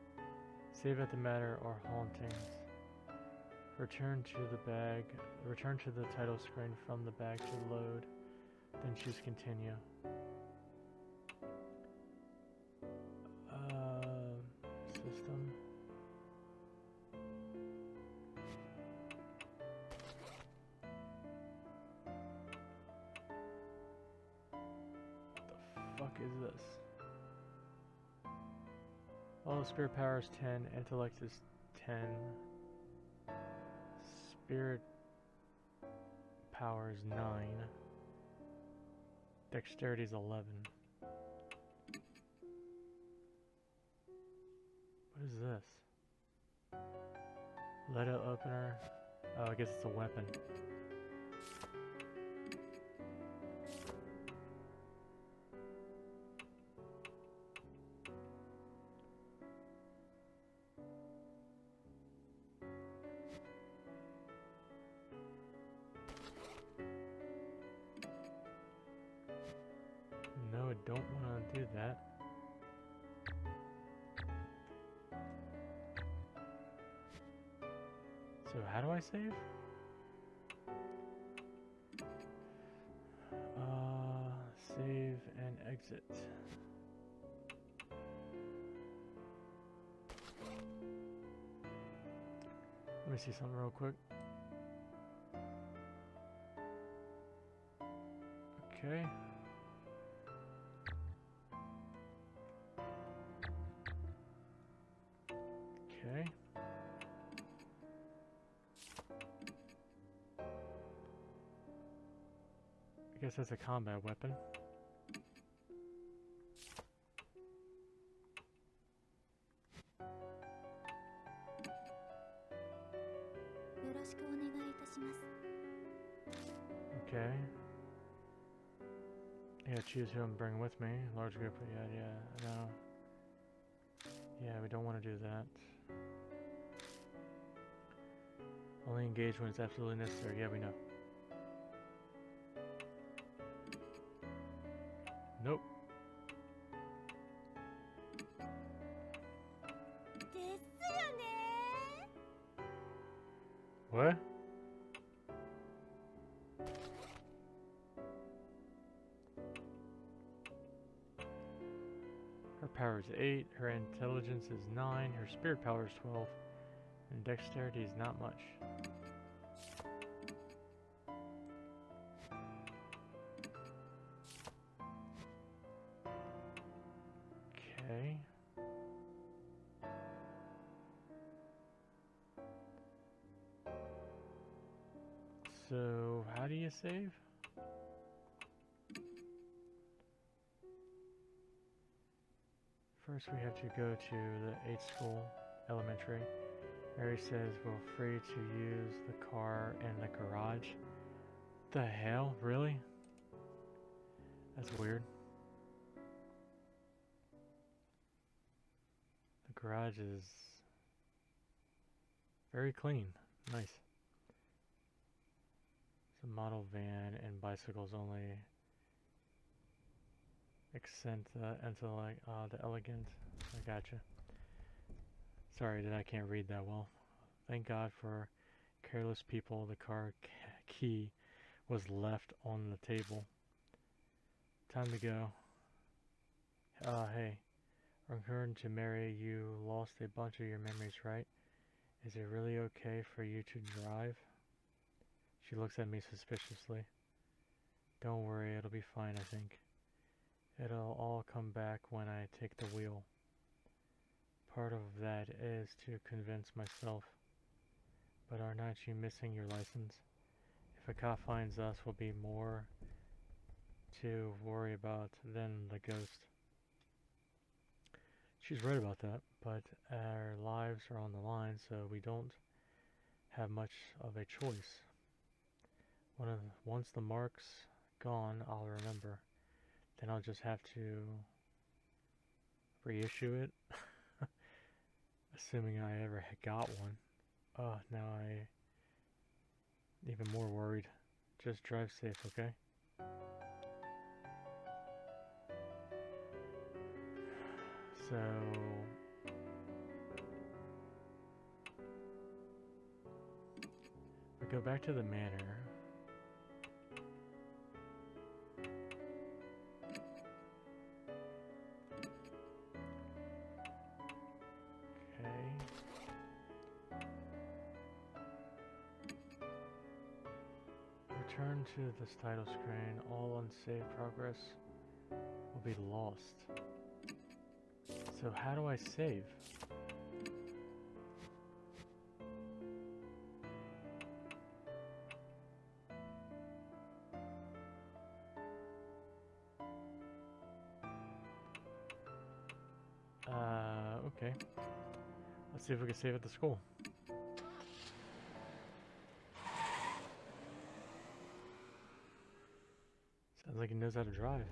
Save at the matter or hauntings. Return to the title screen from the bag to load. Then choose continue. System. What the fuck is this? Oh, spirit power is 10, intellect is 10. Spirit power is 9. Dexterity is 11. What is this? Letter opener. Oh, I guess it's a weapon. No, I don't want to do that. So how do I save? Save and exit. Let me see something real quick. Okay. Okay. I guess that's a combat weapon. Okay. Yeah, choose who I'm bringing with me. Large group, yeah, no. Yeah, we don't want to do that. Only engage when it's absolutely necessary. Yeah, we know. Nope. What? Her power is 8, her intelligence is 9, her spirit power is 12, and dexterity is not much. Okay. So, how do you save? First we have to go to the 8th school, elementary. Mary says we're free to use the car in the garage. The hell? Really? That's weird. The garage is very clean. Nice. It's a model van and bicycles only. Accent intellect, the elegant. I gotcha. Sorry that I can't read that well. Thank God for careless people. The car key was left on the table. Time to go. Hey, According to Mary, you lost a bunch of your memories, right? Is it really okay for you to drive? She looks at me suspiciously. Don't worry, it'll be fine, I think. It'll all come back when I take the wheel. Part of that is to convince myself. But aren't you missing your license? If a cop finds us, we'll be more to worry about than the ghost. She's right about that, but our lives are on the line, so we don't have much of a choice. Once the mark's gone, I'll remember. Then I'll just have to reissue it, assuming I ever got one. Now I even more worried. Just drive safe, okay? So we go back to the manor. Return to this title screen. All unsaved progress will be lost. So how do I save? Okay. Let's see if we can save at the school. Sounds like he knows how to drive.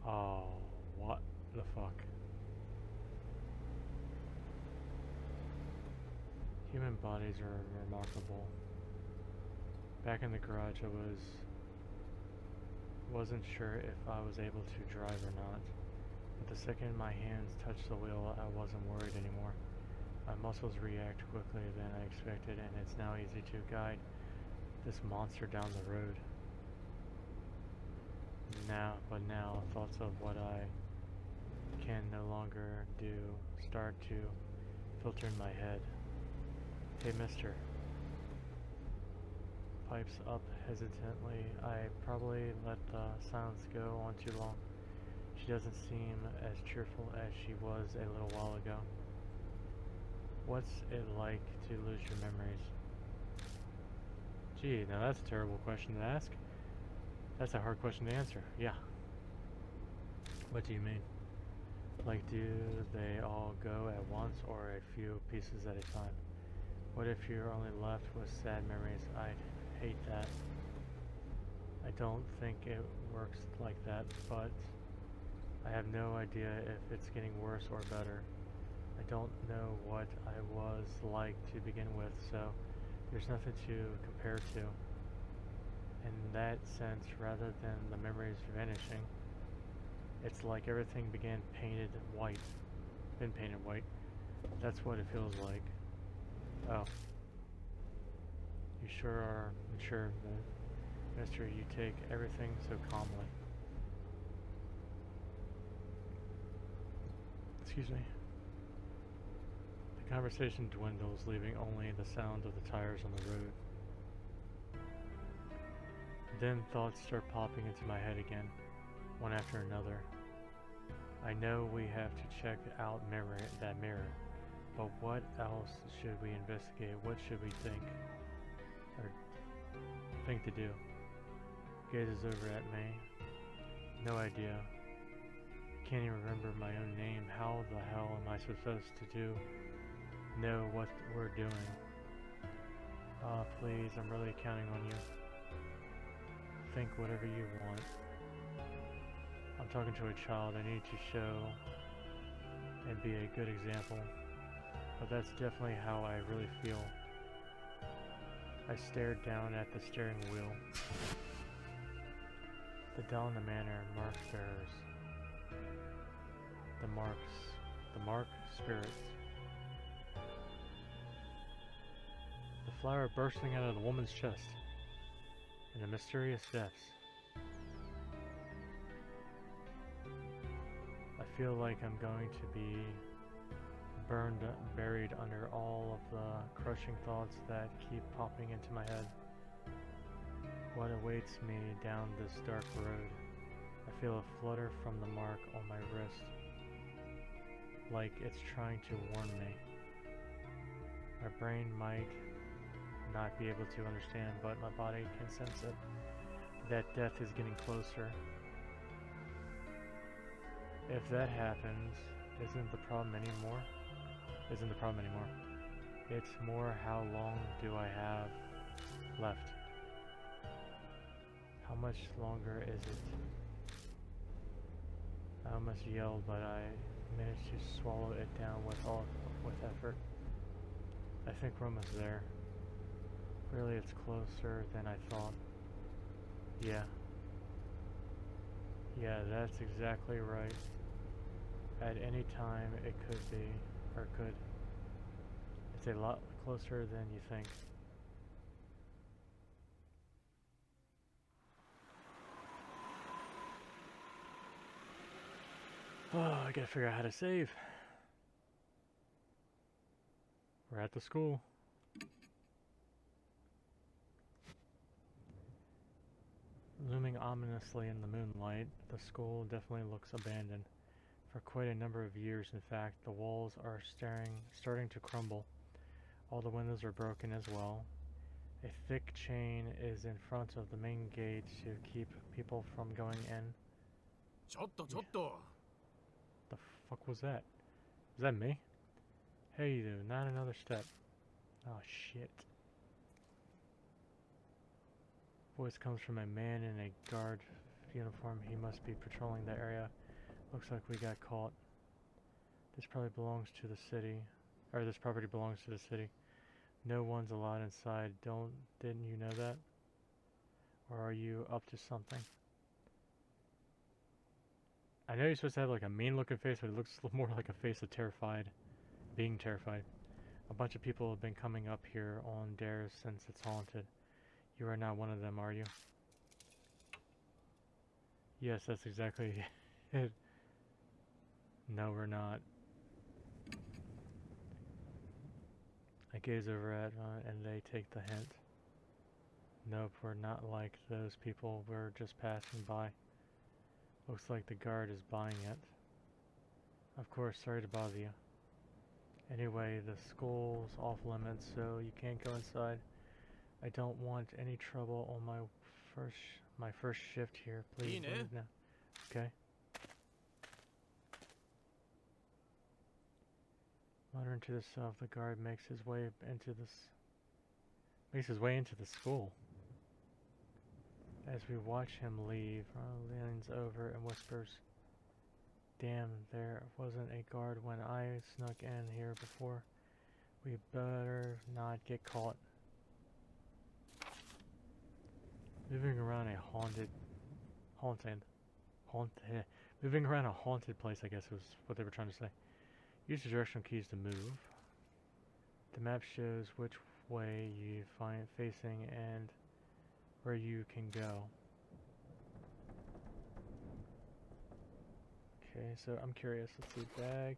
Oh, what the fuck? Human bodies are remarkable. Back in the garage, I wasn't sure if I was able to drive or not. But the second my hands touched the wheel, I wasn't worried anymore. My muscles react quickly than I expected, and it's now easy to guide this monster down the road. But now, thoughts of what I can no longer do start to filter in my head. Hey, mister. Pipes up hesitantly. I probably let the silence go on too long. She doesn't seem as cheerful as she was a little while ago. What's it like to lose your memories? Gee, now that's a terrible question to ask. That's a hard question to answer. Yeah. What do you mean? Like, do they all go at once or a few pieces at a time? What if you're only left with sad memories? I'd hate that. I don't think it works like that, but I have no idea if it's getting worse or better. I don't know what I was like to begin with, so there's nothing to compare to. In that sense, rather than the memories vanishing, it's like everything been painted white. That's what it feels like. Oh. You sure are mature, mister. You take everything so calmly. Excuse me. The conversation dwindles, leaving only the sound of the tires on the road. Then thoughts start popping into my head again, one after another. I know we have to check out that mirror, but what else should we investigate? What should we think to do? Gazes over at me. No idea. Can't even remember my own name. How the hell am I supposed to know what we're doing? Please, I'm really counting on you. Think whatever you want. I'm talking to a child. I need to show and be a good example. But that's definitely how I really feel. I stared down at the steering wheel. The Delna Manor mark bearers. The mark spirits. The flower bursting out of the woman's chest. And the mysterious deaths. I feel like I'm going to be buried under all of the crushing thoughts that keep popping into my head. What awaits me down this dark road? I feel a flutter from the mark on my wrist, like it's trying to warn me. My brain might not be able to understand, but my body can sense it. That death is getting closer. If that happens, isn't the problem anymore? It's more, how long do I have left? How much longer is it? I almost yelled, but I managed to swallow it down with effort. I think we're almost there. Really, it's closer than I thought. Yeah, that's exactly right. At any time it could be, or could. It's a lot closer than you think. Oh, I gotta figure out how to save. We're at the school. Looming ominously in the moonlight, the school definitely looks abandoned. For quite a number of years, in fact, the walls are starting to crumble. All the windows are broken as well. A thick chain is in front of the main gate to keep people from going in. The fuck was that? Is that me? Hey you, not another step. Oh shit. Voice comes from a man in a guard uniform. He must be patrolling the area. Looks like we got caught. This probably belongs to the city. Or this property belongs to the city. No one's allowed inside. Didn't you know that? Or are you up to something? I know you're supposed to have like a mean looking face, but it looks more like a face of being terrified. A bunch of people have been coming up here on dares since it's haunted. You are not one of them, are you? Yes, that's exactly it. No, we're not. I gaze over at and they take the hint. Nope, we're not like those people. We're just passing by. Looks like the guard is buying it. Of course, sorry to bother you. Anyway, the school's off limits, so you can't go inside. I don't want any trouble on my first shift here. Please leave now. Okay. Muttering to himself, the guard makes his way into the school. As we watch him leave, leans over and whispers, "Damn, there wasn't a guard when I snuck in here before. We better not get caught." Moving around moving around a haunted place, I guess was what they were trying to say. Use the directional keys to move. The map shows which way you find facing and where you can go. Okay, so I'm curious. Let's see, bag.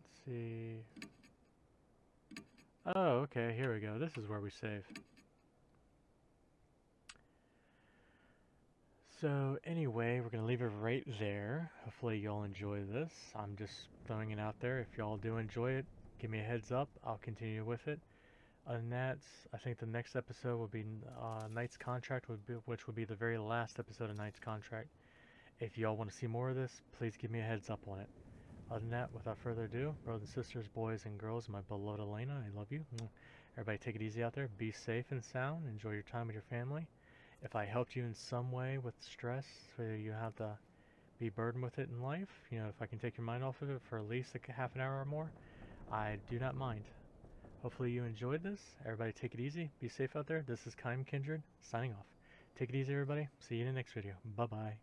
Let's see. Oh, okay, here we go. This is where we save. So anyway, we're going to leave it right there. Hopefully y'all enjoy this. I'm just throwing it out there. If y'all do enjoy it, give me a heads up. I'll continue with it. Other than that, I think the next episode will be Knight's Contract, which will be the very last episode of Knight's Contract. If y'all want to see more of this, please give me a heads up on it. Other than that, without further ado, brothers and sisters, boys and girls, my beloved Alena, I love you. Everybody take it easy out there. Be safe and sound. Enjoy your time with your family. If I helped you in some way with stress, whether you have to be burdened with it in life, you know, if I can take your mind off of it for at least a half an hour or more, I do not mind. Hopefully you enjoyed this. Everybody take it easy. Be safe out there. This is Kindred signing off. Take it easy, everybody. See you in the next video. Bye-bye.